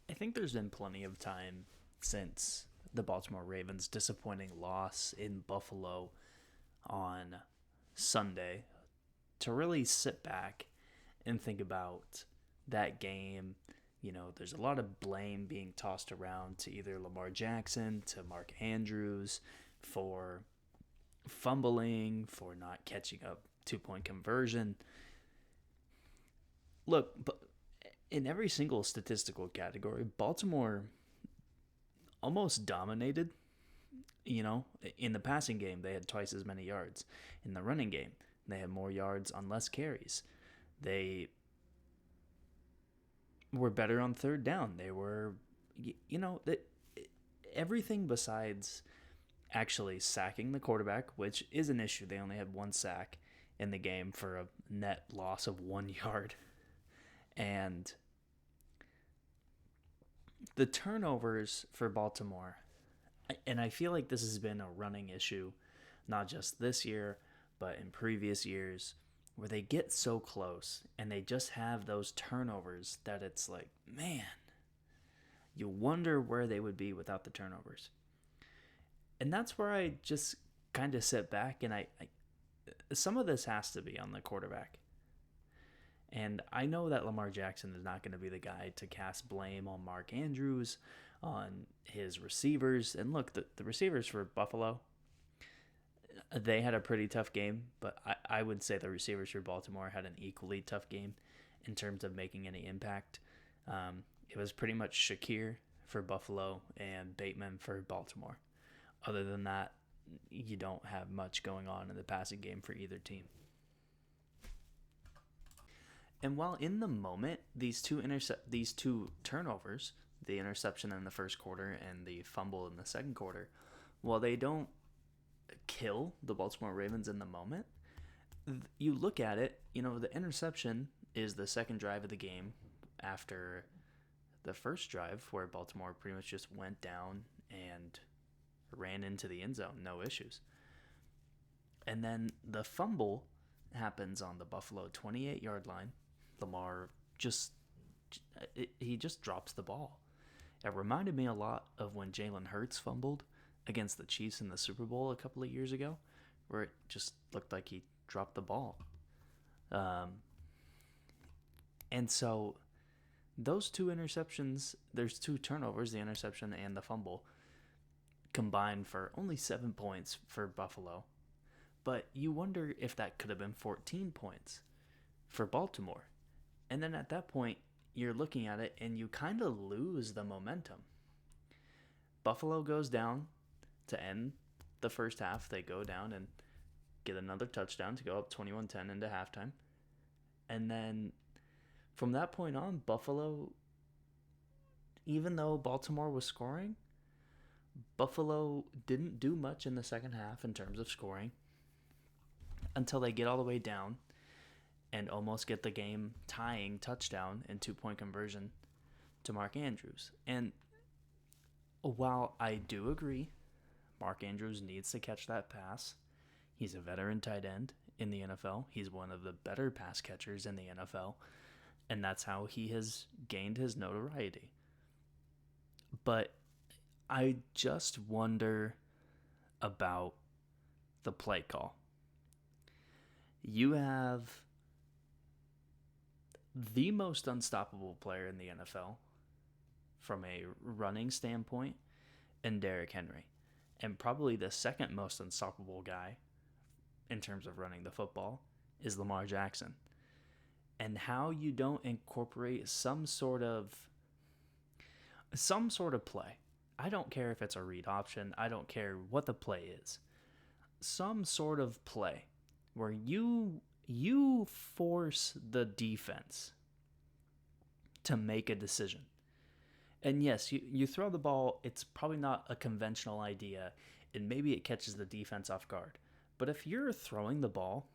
I think there's been plenty of time since the Baltimore Ravens' disappointing loss in Buffalo on Sunday to really sit back and think about that game. There's a lot of blame being tossed around to either Lamar Jackson, to Mark Andrews for fumbling, for not catching up 2 point conversion. Look, but in every single statistical category, Baltimore almost dominated. In the passing game, they had twice as many yards. In the running game, they had more yards on less carries. They were better on third down. They were, everything besides actually sacking the quarterback, which is an issue. They only had one sack in the game for a net loss of 1 yard. And the turnovers for Baltimore, and I feel like this has been a running issue, not just this year, but in previous years, where they get so close and they just have those turnovers that it's like, man, you wonder where they would be without the turnovers. And that's where I just kind of sit back and I some of this has to be on the quarterback. And I know that Lamar Jackson is not going to be the guy to cast blame on Mark Andrews, on his receivers. And look, the receivers for Buffalo, they had a pretty tough game, but I would say the receivers for Baltimore had an equally tough game in terms of making any impact. It was pretty much Shakir for Buffalo and Bateman for Baltimore. Other than that, you don't have much going on in the passing game for either team. And while in the moment, these two turnovers, the interception in the first quarter and the fumble in the second quarter, while they don't kill the Baltimore Ravens in the moment, you look at it, the interception is the second drive of the game after the first drive where Baltimore pretty much just went down and ran into the end zone, no issues. And then the fumble happens on the Buffalo 28-yard line. Lamar he just drops the ball. It reminded me a lot of when Jalen Hurts fumbled against the Chiefs in the Super Bowl a couple of years ago, where it just looked like he dropped the ball. And so those two interceptions, there's two turnovers, the interception and the fumble, combined for only 7 points for Buffalo. But you wonder if that could have been 14 points for Baltimore. And then at that point, you're looking at it and you kind of lose the momentum. Buffalo goes down to end the first half. They go down and get another touchdown to go up 21-10 into halftime. And then from that point on, Buffalo, even though Baltimore was scoring, Buffalo didn't do much in the second half in terms of scoring until they get all the way down and almost get the game tying touchdown and 2 point conversion to Mark Andrews. And while I do agree, Mark Andrews needs to catch that pass. He's a veteran tight end in the NFL. He's one of the better pass catchers in the NFL. And that's how he has gained his notoriety. But I just wonder about the play call. You have the most unstoppable player in the NFL from a running standpoint in Derrick Henry, and probably the second most unstoppable guy in terms of running the football is Lamar Jackson. And how you don't incorporate some sort of play. I don't care if it's a read option. I don't care what the play is. Some sort of play where you force the defense to make a decision. And yes, you throw the ball, it's probably not a conventional idea, and maybe it catches the defense off guard. But if you're throwing the ball,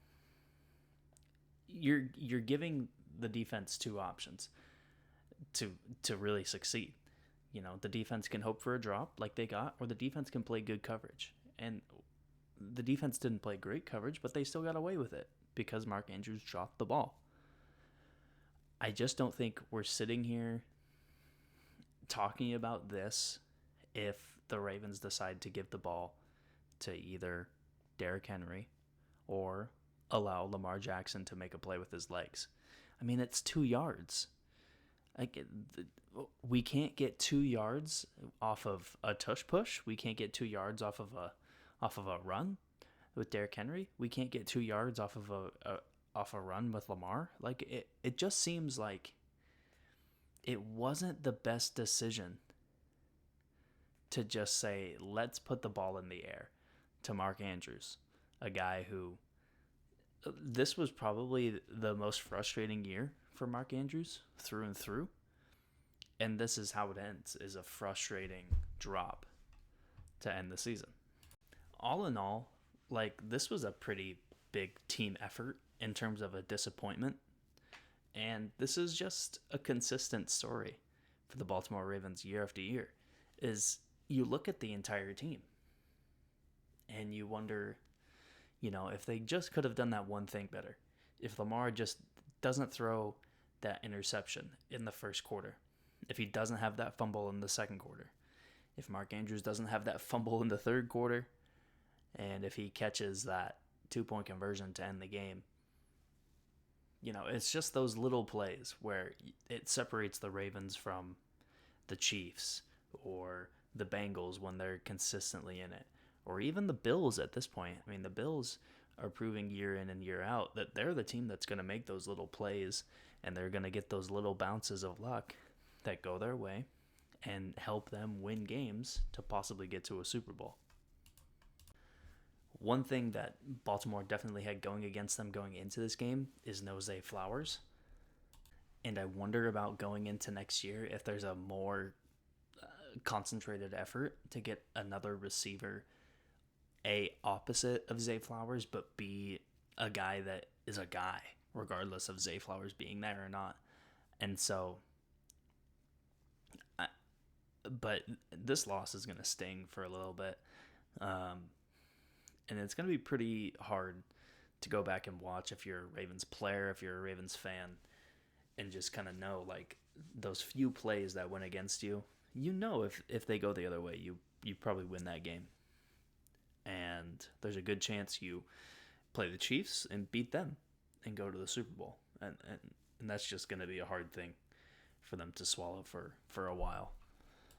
you're giving the defense two options to really succeed. The defense can hope for a drop like they got, or the defense can play good coverage. And the defense didn't play great coverage, but they still got away with it because Mark Andrews dropped the ball. I just don't think we're sitting here talking about this if the Ravens decide to give the ball to either Derrick Henry or allow Lamar Jackson to make a play with his legs. I mean, it's 2 yards. Like, we can't get 2 yards off of a tush push. We can't get 2 yards off of a run with Derrick Henry. We can't get 2 yards off of a run with Lamar. Like, it just seems like it wasn't the best decision to just say, let's put the ball in the air to Mark Andrews, a guy who, this was probably the most frustrating year for Mark Andrews through and through. And this is how it ends, is a frustrating drop to end the season. All in all, like, this was a pretty big team effort in terms of a disappointment. And this is just a consistent story for the Baltimore Ravens year after year, is you look at the entire team and you wonder, if they just could have done that one thing better. If Lamar just doesn't throw that interception in the first quarter, if he doesn't have that fumble in the second quarter, if Mark Andrews doesn't have that fumble in the third quarter, and if he catches that 2-point conversion to end the game, it's just those little plays where it separates the Ravens from the Chiefs or the Bengals when they're consistently in it, or even the Bills at this point. I mean, the Bills are proving year in and year out that they're the team that's going to make those little plays, and they're going to get those little bounces of luck that go their way and help them win games to possibly get to a Super Bowl. One thing that Baltimore definitely had going against them going into this game is no Zay Flowers. And I wonder about going into next year if there's a more concentrated effort to get another receiver, A, opposite of Zay Flowers, but B, a guy that is a guy, regardless of Zay Flowers being there or not. And so, but this loss is going to sting for a little bit. And it's going to be pretty hard to go back and watch if you're a Ravens player, if you're a Ravens fan, and just kind of know, like, those few plays that went against you. If they go the other way, you probably win that game. And there's a good chance you play the Chiefs and beat them and go to the Super Bowl. And that's just going to be a hard thing for them to swallow for a while.